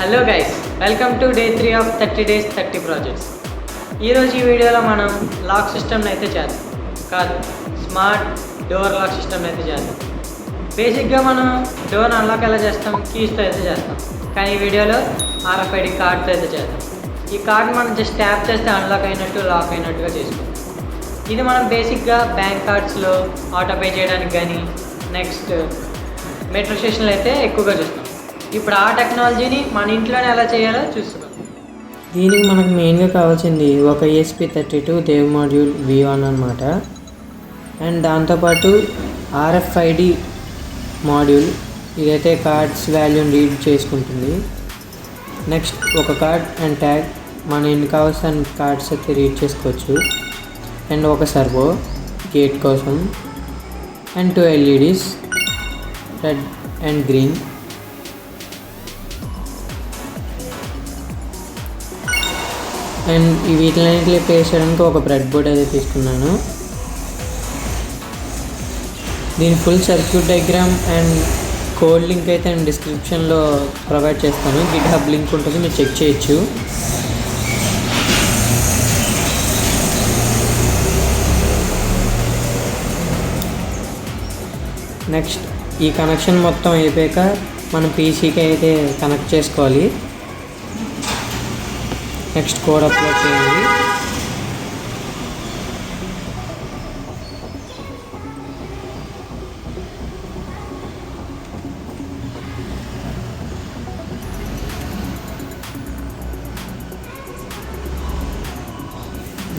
Hello guys, welcome to day 3 of 30 days 30 projects. ఈరోజు ఈ వీడియోలో మనం లాక్ సిస్టమ్ని అయితే చేద్దాం. కాదు, స్మార్ట్ డోర్ లాక్ సిస్టమ్ని అయితే చేద్దాం. బేసిక్గా మనం డోర్ అన్లాక్ ఎలా చేస్తాం, కీస్తో అయితే చేస్తాం. కానీ ఈ వీడియోలో RFID కార్డ్తో అయితే చేద్దాం. ఈ కార్డ్ మనం జస్ట్ ట్యాప్ చేస్తే అన్లాక్ అయినట్టు, లాక్ అయినట్టుగా చేసుకుంటాం. ఇది మనం బేసిక్గా బ్యాంక్ కార్డ్స్లో ఆటో పే చేయడానికి కానీ, నెక్స్ట్ మెట్రో స్టేషన్లో అయితే ఎక్కువగా చూస్తాం. ఇప్పుడు ఆ టెక్నాలజీని మన ఇంట్లోనే ఎలా చేయాలో చూస్తున్నాం. దీనికి మనకు మెయిన్గా కావాల్సింది ఒక ESP32 దేవ్ మాడ్యూల్ V1 అనమాట. అండ్ దాంతోపాటు RFID మాడ్యూల్, ఇదైతే కార్డ్స్ వాల్యూని రీడ్ చేసుకుంటుంది. నెక్స్ట్ ఒక కార్డ్ అండ్ ట్యాగ్, మన ఎన్ని కావాల్సిన కార్డ్స్ అయితే రీడ్ చేసుకోవచ్చు. అండ్ ఒక సర్వో గేట్ కోసం, and 2 LEDs red and green. And వీటిలన్నింటినీ ప్లేస్ చేయడానికి ఒక బ్రెడ్ బోర్డ్ అయితే తీసుకున్నాను. దీని full circuit diagram and code link అయితే నేను డిస్క్రిప్షన్లో ప్రొవైడ్ చేస్తాను. GitHub లింక్ ఉంటుంది, మీరు చెక్ చేయొచ్చు. నెక్స్ట్ ఈ కనెక్షన్ మొత్తం అయిపోయాక మన PCకి అయితే కనెక్ట్ చేసుకోవాలి. నెక్స్ట్ కోడ్ అప్లోడ్ చేయండి.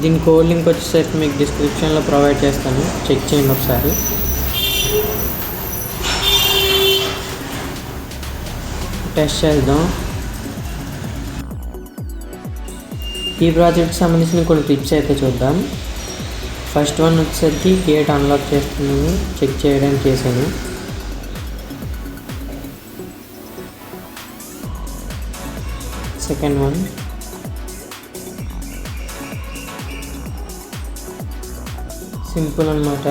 దీని కోడ్ లింక్ వచ్చేసరికి మీకు డిస్క్రిప్షన్లో ప్రొవైడ్ చేస్తాను, చెక్ చేయండి ఒకసారి. టెస్ట్ చేద్దాం. ఈ ప్రాజెక్ట్కి సంబంధించిన కొన్ని టిప్స్ అయితే చూద్దాం. ఫస్ట్ వన్ వచ్చేసరికి గేట్ అన్లాక్ చేస్తున్నాను, చెక్ చేయడానికి చేశాను. సెకండ్ వన్, సింపుల్ అన్నమాట,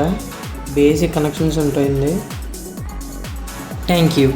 బేసిక్ కనెక్షన్స్ ఉంటుంది. Thank you.